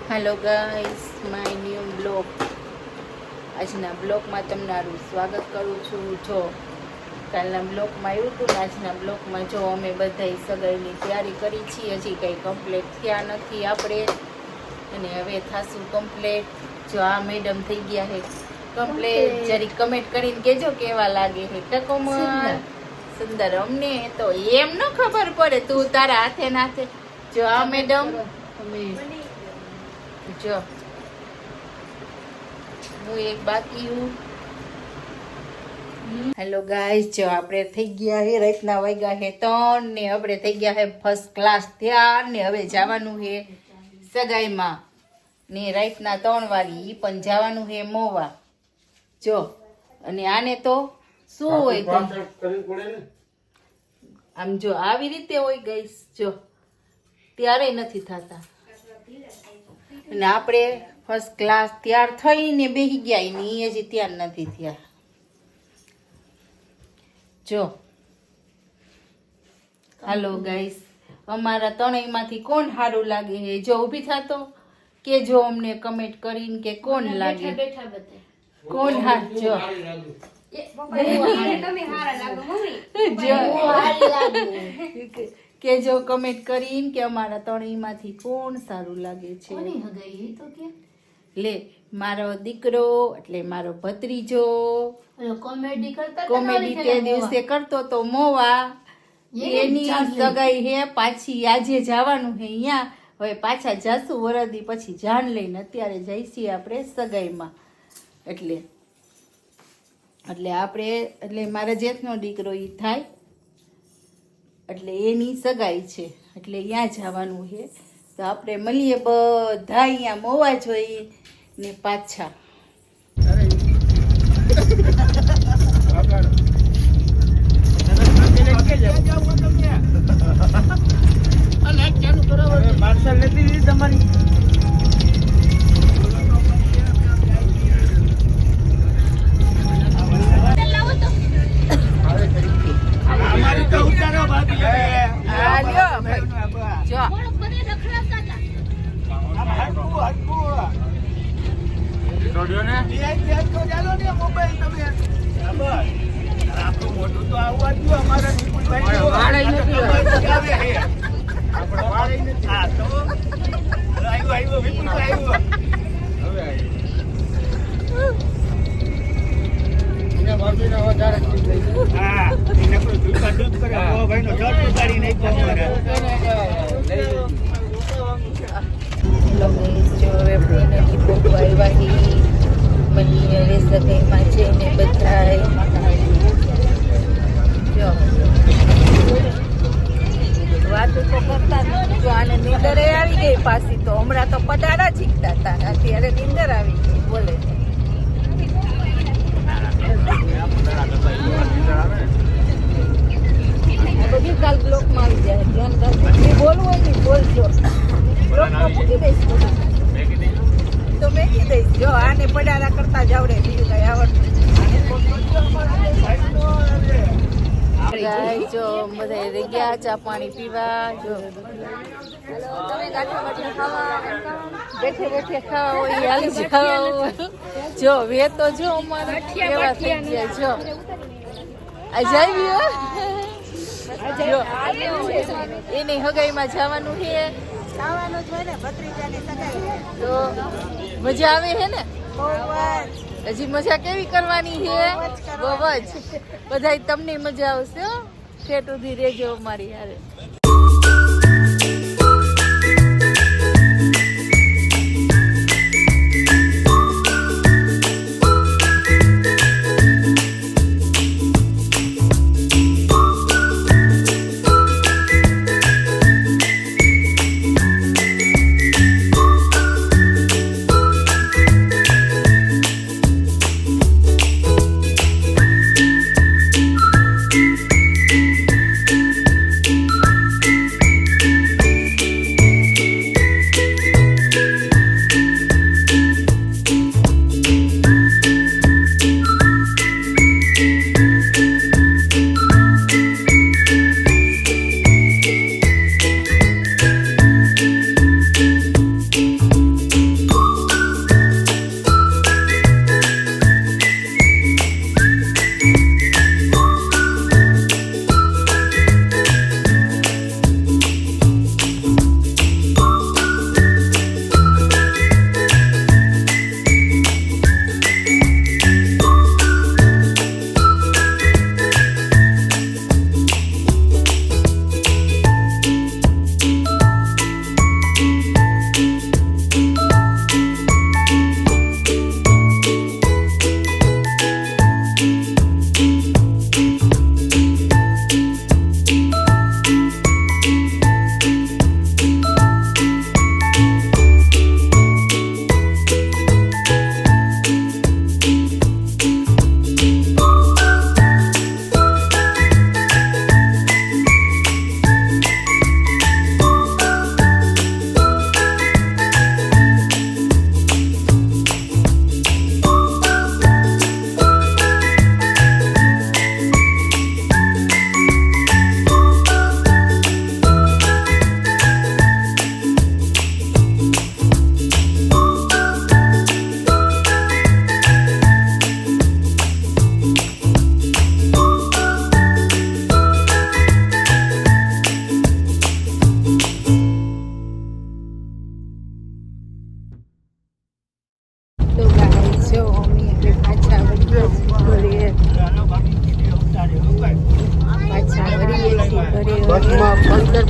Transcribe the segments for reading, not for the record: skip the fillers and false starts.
Hello guys, my new blog. આજના બ્લોગમાં તમારું સ્વાગત કરું છું. જો કાલના બ્લોગમાં આવ્યું હતું ને આજના બ્લોગમાં જો અમે બધા સગાઈની તૈયારી કરી છીએ. હજી કંઈ કમ્પ્લીટ થયા નથી આપણે, અને હવે થાશું કમ્પ્લીટ. જો આ મેડમ થઈ ગયા છે કમ્પ્લીટ. જરી કમેન્ટ કરીને કહેજો કેવા લાગે છે. ટકોમર સુંદર. અમને તો એમ ન ખબર પડે, તું તારા હાથે નાથે. જો આ મેડમ જો હું એક બાકી હું. હેલો ગાઈસ, જો આપણે થઈ ગયા છે રાતના વાગ્યા છે 3 ને આપણે થઈ ગયા છે ફર્સ્ટ ક્લાસ તૈયાર ને હવે જવાનું છે સગાઈમાં ને રાતના 3 વાગે. ઈ પણ જવાનું છે મોવા. જો અને આને તો શું હોય આમ જો આવી રીતે હોય ગાઈસ. જો ત્યારે નથી થતા અને આપણે ફર્સ્ટ ક્લાસ તૈયાર થઈને બેસી ગયા ને એ હજી તૈયાર નથી થયા. જો હાલો ગાઈસ, અમારા ત્રણેયમાંથી કોણ સારું લાગે છે જો ઊભી થતો કે જો અમને કમેન્ટ કરીને કે કોણ લાગે, કોણ હાથ. જો કે જો કમેન્ટ કરીને કે અમારા ત્રણેયમાંથી કોણ સારું લાગે છે. લે મારો દીકરો એટલે મારો ભત્રીજો કોમેડી તે દિવસે કરતો તો મોવા, એની સગાઈ હે પાછી આજે જવાનું હે અહીંયા. હવે પાછા જાશું વરદી પછી જાન લઈને. અત્યારે જઈશી આપણે સગાઈમાં. એટલે આપણે એટલે મારા જેઠનો દીકરો ઈ થાય એટલે એની સગાઈ છે એટલે અહીંયા જવાનું છે. તો આપણે મળીએ બધા અહીંયા મોવા જોઈએ ને પાછા. વાતો તો કરતા જો આને નીંદર આવી ગઈ પાછી. તો હમણાં તો પડારા ચીકતા હતા, અત્યારે નીંદર આવી ગઈ. બોલે બધી કાલ બ્લોકમાં આવી જાય. ધ્યાન રાખજો, બોલવું હોય ને બોલજો. બ્લોકમાં મૂકી દઈશ તો મેકી દઈશ. જો આને પડારા કરતા જ આવડે, બીજું કઈ આવડતું. જો બધા રહી ગયા ચા પાણી પીવા. જો તમે ગાંઠા બાઠા ખાવા બેઠે બેઠે ખાવા હોય હાલી જાઓ. જો વે તો જો અમારા કેવા થઈ ગયા. જો આ જો એની હગાઈમાં જવાનું છે. જવાનું જ હોય ને, ભત્રીજાની સગાઈ તો મજા આવે છે ને. હજી મજા કેવી કરવાની છે? બહુ જ. બધાય તમને મજા આવશે. ઠેઠ સુધી રહેજો અમારી હારે.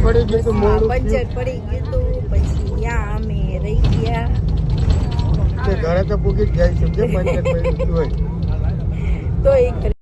પડી ગયું તો મોડું પંચર પડી ગયું તું પછી ત્યાં અમે રહી ગયા ઘરે તો પૂગી જ જાય છે પંચર પડ્યું હોય તો એક